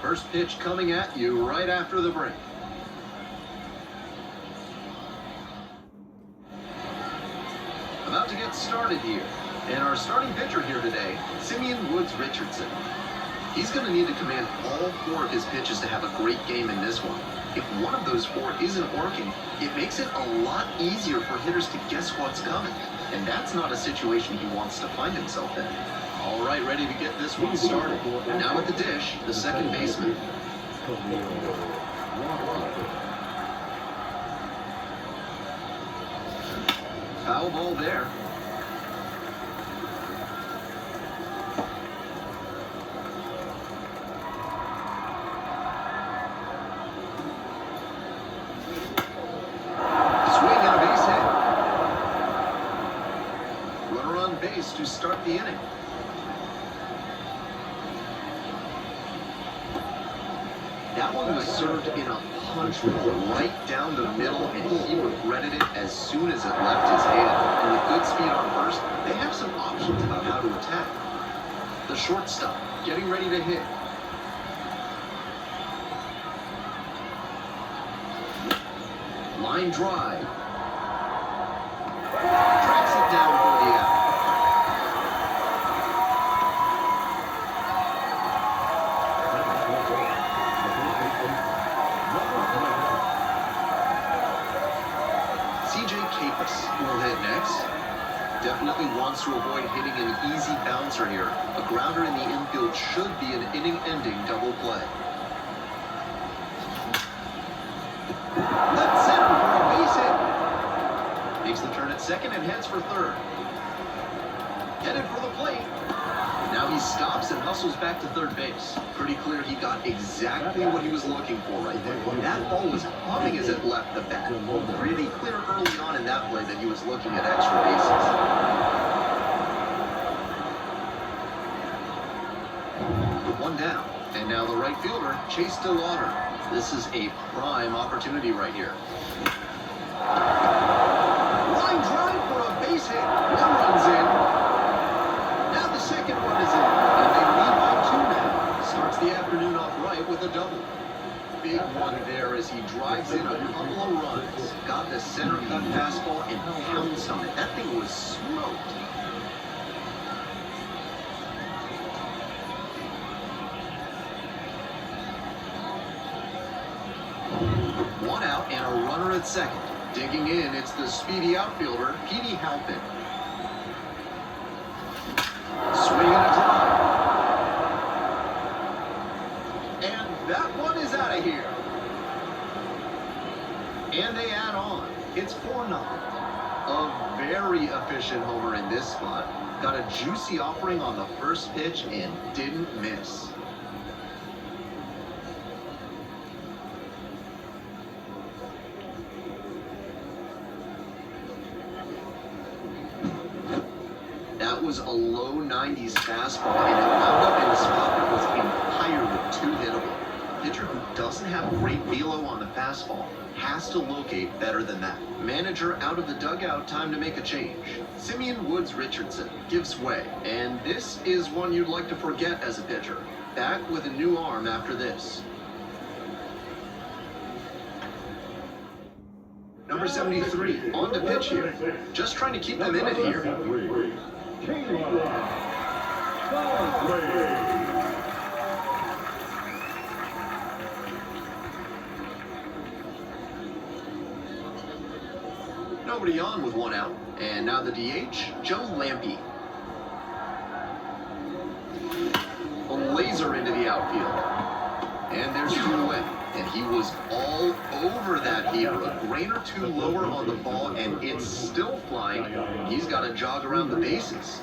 First pitch coming at you right after the break. About to get started here. And our starting pitcher here today, Simeon Woods Richardson. He's going to need to command all 4 of his pitches to have a great game in this one. If one of those 4 isn't working, it makes it a lot easier for hitters to guess what's coming. And that's not a situation he wants to find himself in. All right, ready to get this one started. Now at the dish, the second baseman. Foul ball there. Swing and a base hit. Runner on base to start the inning. That one was served in a punch roll right down the middle, and he regretted it as soon as it left his hand. And with good speed on first, they have some options about how to attack. The shortstop getting ready to hit. Line drive. Tracks it down for the out. Will hit next. Definitely wants to avoid hitting an easy bouncer here. A grounder in the infield should be an inning-ending double play. Left center for a base hit. Makes the turn at second and heads for third. Headed for the plate. Now he stops and hustles back to third base. Pretty clear he got exactly what he was looking for right there. That ball was humming as it left the bat. Pretty clear early on in that play that he was looking at extra bases. One down. And now the right fielder, Chase DeLauder. This is a prime opportunity right here. Line drive for a base hit. One runs in. Now the second one is in, and they lead by 2 now. Starts the afternoon off right with a double. Big one there as he drives in a couple of runs. Got the center cut fastball and pounced on it. That thing was smoked. One out and a runner at second. Digging in, it's the speedy outfielder, Petey Halpin. Swing and a drive. And that one is out of here. And they add on. It's 4-0. A very efficient homer in this spot. Got a juicy offering on the first pitch and didn't miss. That was a low 90s fastball, and it wound up in a spot that was entirely too hittable. A pitcher who doesn't have great velo on the fastball has to locate better than that. Manager out of the dugout, time to make a change. Simeon Woods Richardson gives way, and this is one you'd like to forget as a pitcher. Back with a new arm after this. Number 73, on to pitch here. Just trying to keep them in it here. Nobody on with 1 out. And now the DH, Joe Lampe. A laser into the outfield. And there's 2 away. And he was all over that heater. A grain or 2 lower on the ball, and it's still flying. He's got to jog around the bases.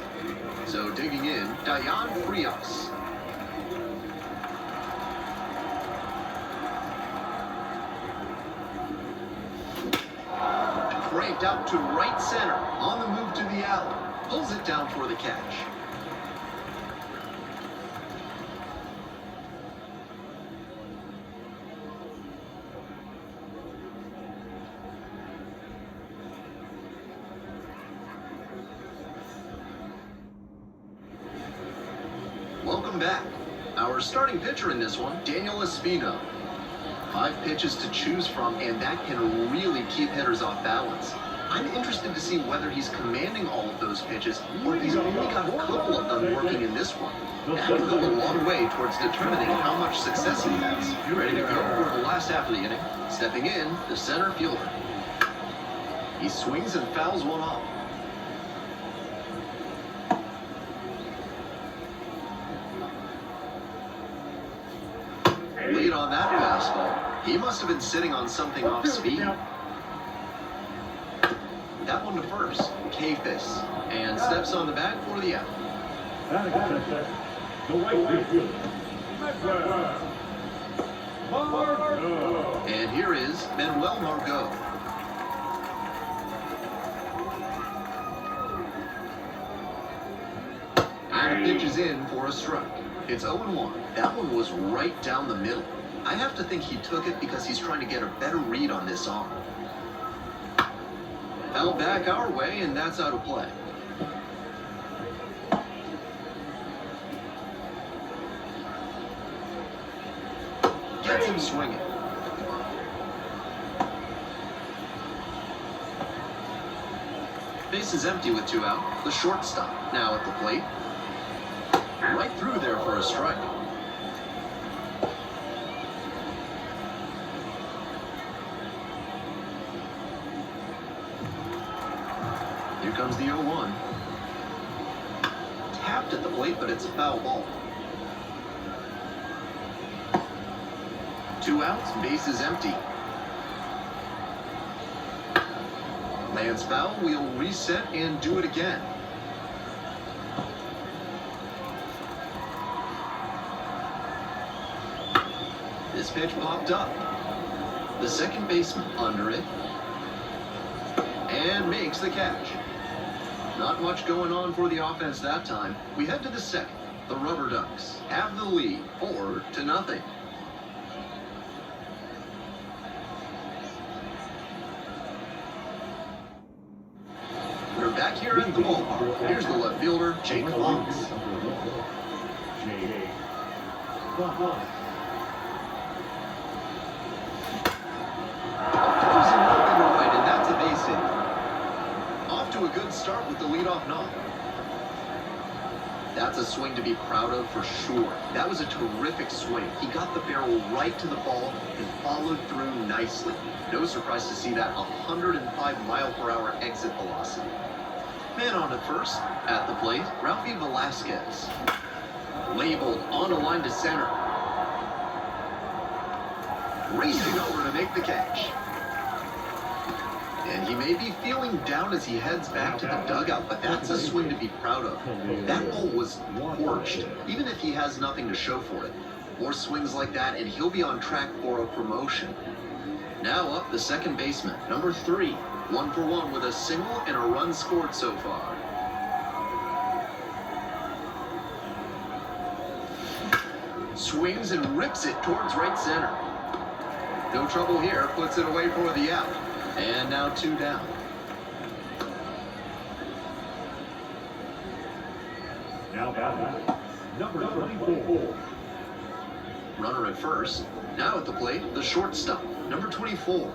So digging in, Dayan Frias. Cranked out to right center. On the move to the alley. Pulls it down for the catch. Welcome back. Our starting pitcher in this one, Daniel Espino. 5 pitches to choose from, and that can really keep hitters off balance. I'm interested to see whether he's commanding all of those pitches or if he's only got a couple of them working in this one. That could go a long way towards determining how much success he has. You ready to go for the last half of the inning? Stepping in, the center fielder. He swings and fouls one off. Lead on that fastball. He must have been sitting on something off speed. That one to first. Kafis. And steps on the bag for the out. And here is Manuel Margot. And the pitch is in for a strike. It's 0-1. That one was right down the middle. I have to think he took it because he's trying to get a better read on this arm. Foul back our way, and that's out of play. Gets him swinging. Base is empty with 2 out. The shortstop now at the plate. Right through there for a strike. Here comes the 0-1. Tapped at the plate, but it's a foul ball. 2 outs, base is empty. Lands foul, we'll reset and do it again. This pitch popped up. The second baseman under it. And makes the catch. Not much going on for the offense that time. We head to the second. The Rubber Ducks have the lead, 4-0. We're back here at the ballpark. Here's the left fielder, Jake Lutz. A good start with the leadoff knock. That's a swing to be proud of for sure. That was a terrific swing. He got the barrel right to the ball and followed through nicely. No surprise to see that 105-mile-per-hour exit velocity. Man on at first. At the plate, Ralphie Velasquez. Labeled on a line to center. Racing over to make the catch. And he may be feeling down as he heads back to the dugout, but that's a swing to be proud of. That ball was torched, even if he has nothing to show for it. More swings like that, and he'll be on track for a promotion. Now up the second baseman, number 3. 1 for 1 with a single and a run scored so far. Swings and rips it towards right center. No trouble here, puts it away for the out. And now 2 down. Now batting, number 24. Runner at first. Now at the plate, the shortstop, number 24.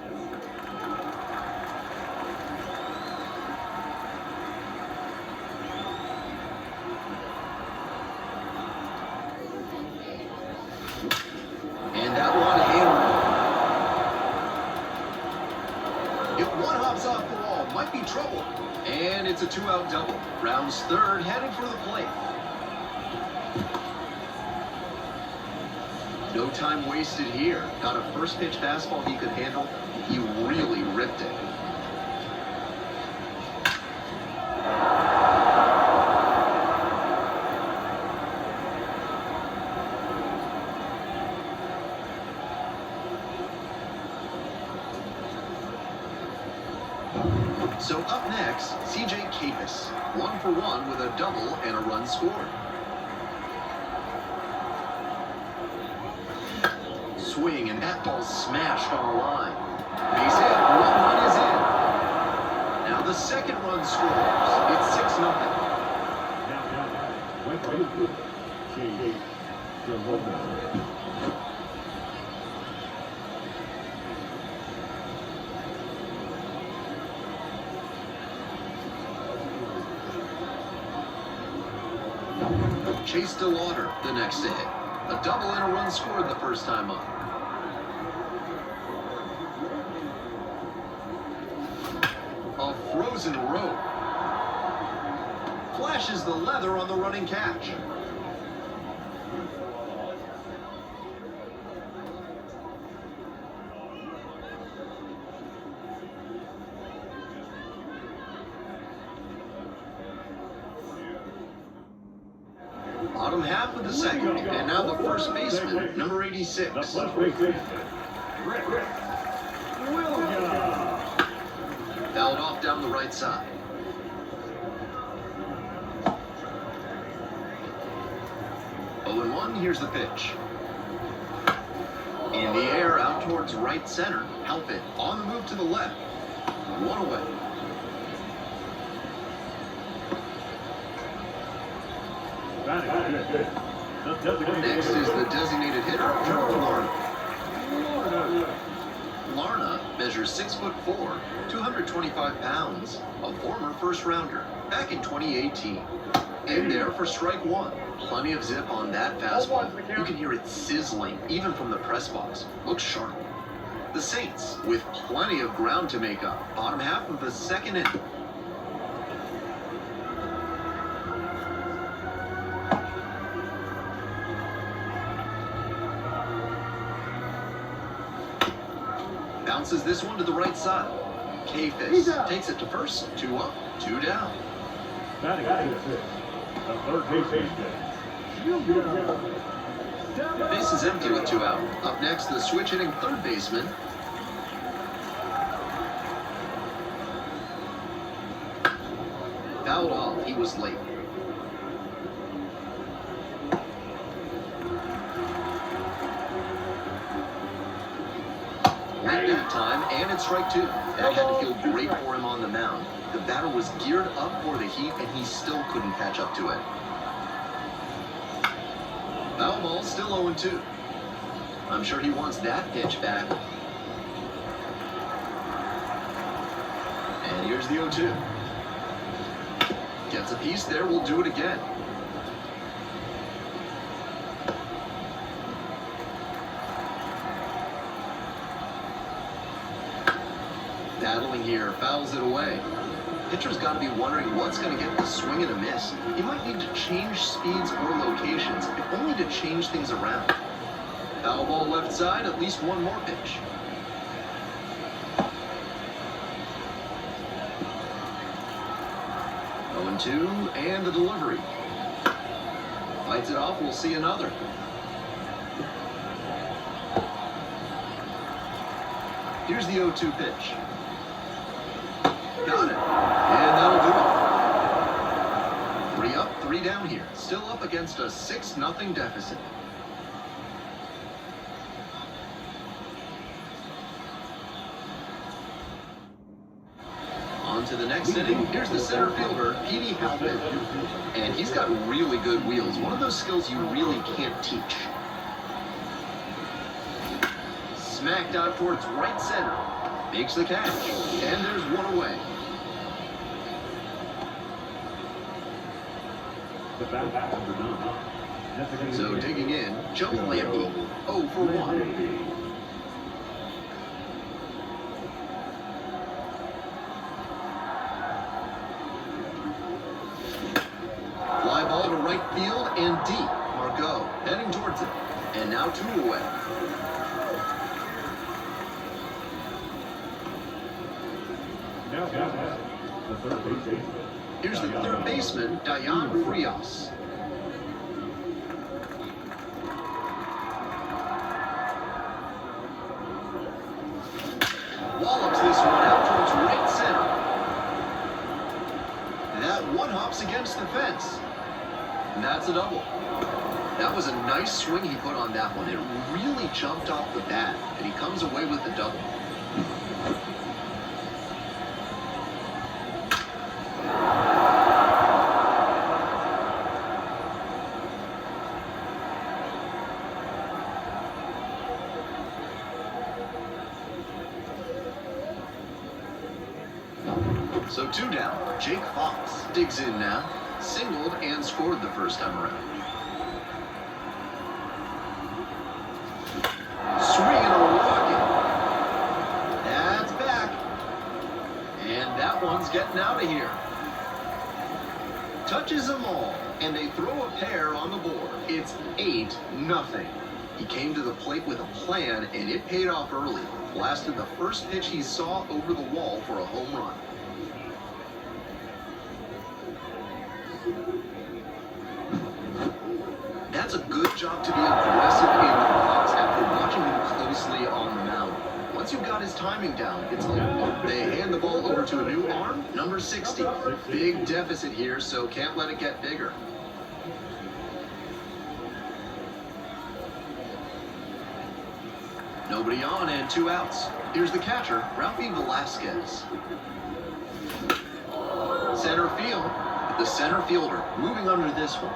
And that one hammered. If one hops off the wall, might be trouble. And it's a 2-out double. Rounds third, heading for the plate. No time wasted here. Got a first pitch fastball he could handle. He really ripped it. So up next, CJ Kafis. 1 for 1 with a double and a run scored. Swing, and that ball smashed on the line. Base hit, 1 run is in. Now the second run scores. It's 6-0. Chase DeLauder the next to hit. A double and a run scored the first time up. A frozen rope. Flashes the leather on the running catch. Bottom half of the second, and now the first baseman, number 86. The first baseman, Rick Williams. Fouled off down the right side. Oh and 1, here's the pitch. In the air, out towards right center. Help it. On the move to the left. One away. Next is the designated hitter, Larna. Larna measures 6'4", 225 pounds, a former first rounder, back in 2018. In there for strike one. Plenty of zip on that fastball. You can hear it sizzling, even from the press box. Looks sharp. The Saints, with plenty of ground to make up, bottom half of the second inning. Bounces this one to the right side. K-Face takes it to first. 2 up, 2 down. Batting six. The third baseman. Base is empty with 2 out. Up next, the switch hitting third baseman. Fouled off. He was late. Late that time, and it's strike 2. That had to feel great for him on the mound. The batter was geared up for the heat, and he still couldn't catch up to it. Foul ball, still 0-2. I'm sure he wants that pitch back. And here's the 0-2. Gets a piece there, we'll do it again. Battling here, fouls it away. Pitcher's got to be wondering what's going to get the swing and a miss. He might need to change speeds or locations, if only to change things around. Foul ball left side, at least one more pitch. 0-2, and the delivery. Fights it off, we'll see another. Here's the 0-2 pitch. Got it. And that'll do it. 3 up, 3 down here. Still up against a 6-0 deficit. On to the next inning. Here's the center fielder, Petey Halpin. And he's got really good wheels. One of those skills you really can't teach. Smacked out towards right center. Makes the catch. And there's one away. So digging in, Joe Lampe, 0 for 1. Fly ball to right field and deep. Margot heading towards it. And now 2 away. Here's the third baseman, Dayan Frias. Wallops this one out towards right center. That one hops against the fence. And that's a double. That was a nice swing he put on that one. It really jumped off the bat, and he comes away with the double. So 2 down. Jake Fox digs in now. Singled and scored the first time around. getting out of here. Touches them all, and they throw a pair on the board. It's 8-0. He came to the plate with a plan, and it paid off early. Blasted the first pitch he saw over the wall for a home run. That's a good job to be aggressive in the box after watching him closely on the mound. Once you've got his timing down, it's over. They hand the ball over to a new arm, number 60. Big deficit here, so can't let it get bigger. Nobody on and 2 outs. Here's the catcher, Ralphie Velasquez. Center field. The center fielder moving under this one.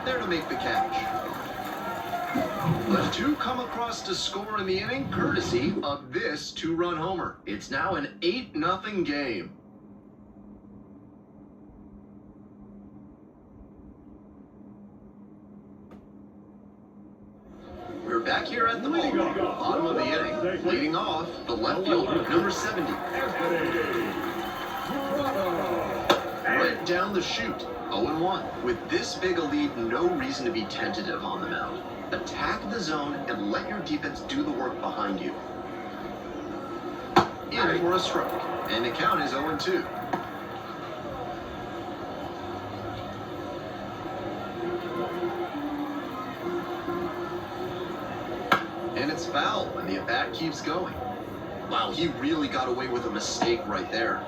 There to make the catch. The 2 come across to score in the inning, courtesy of this 2-run homer. It's now an 8-0 game. We're back here at the ballpark, bottom of the inning. Leading off, the left fielder, number 70. Right down the chute, 0-1. With this big a lead, no reason to be tentative on the mound. Attack the zone and let your defense do the work behind you. In for a strike, and the count is 0-2. And it's foul, and the at-bat keeps going. Wow, he really got away with a mistake right there.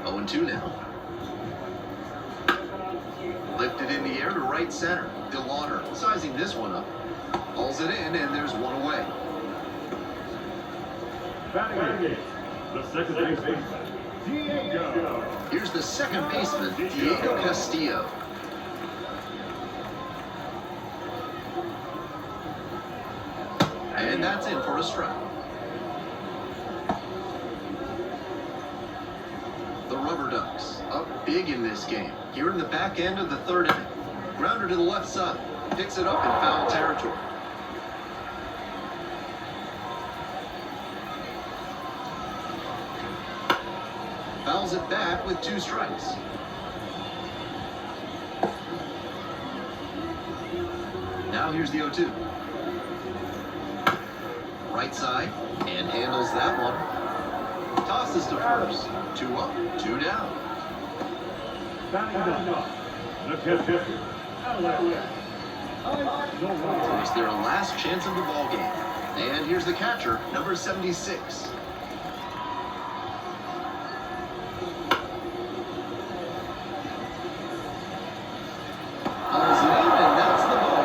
0-2 now. Lifted in the air to right center. DeLauder sizing this one up. Hauls it in, and there's one away. Batting it. The second baseman, Diego. Here's the second baseman, Diego Castillo. And that's in for a strike. The Rubber Ducks up big in this game. Here in the back end of the 3rd inning. Grounder to the left side. Picks it up in foul territory. Fouls it back with 2 strikes. Now here's the 0-2. Right side, and handles that one. Tosses to first. 2 up, 2 down. Batting up. The catcher. It's their last chance of the ball game. And here's the catcher, number 76. Hauls it in, and that's the ball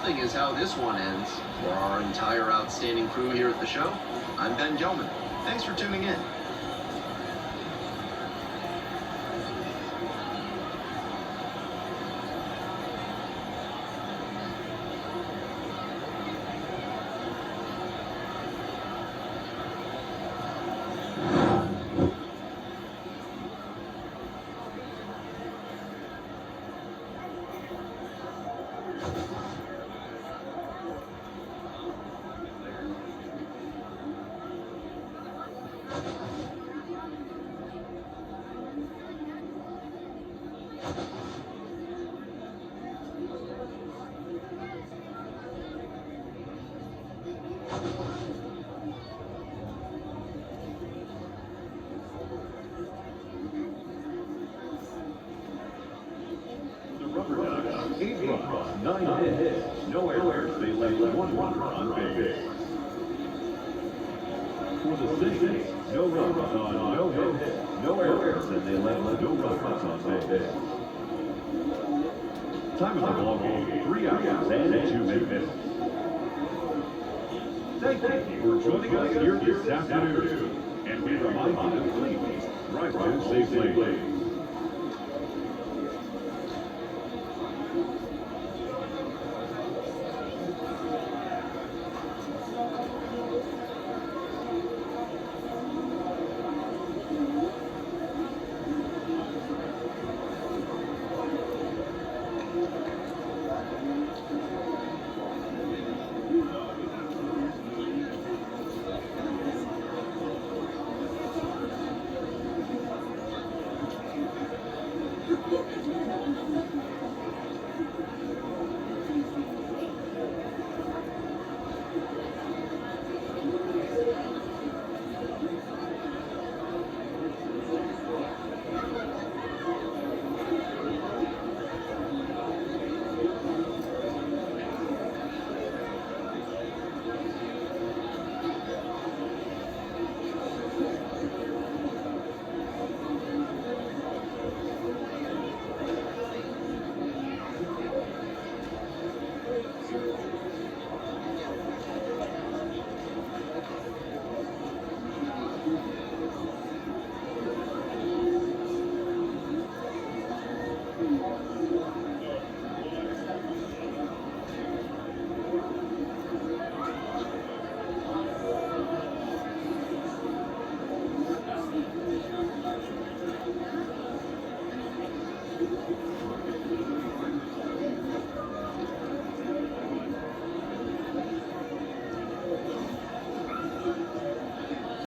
game. 8-0 is how this one ends. For our entire outstanding crew here at the show, I'm Ben Gelman. Thanks for tuning in. Rubber Ducks, 8 runs, 9 hits, no errors. They left 1 runner on base. For the Saints, no runs on no hits, no errors, and they left no runners on base. Time of the ball game, 3 hours and 2 minutes. Thank you for joining us here this afternoon, and we remind you to please drive to safely.